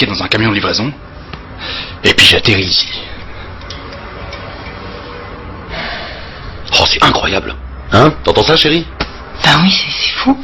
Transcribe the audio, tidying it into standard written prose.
embarqué dans un camion de livraison. Et puis j'atterris ici. Oh, c'est incroyable. Hein? T'entends ça, chérie? Ben oui, c'est fou.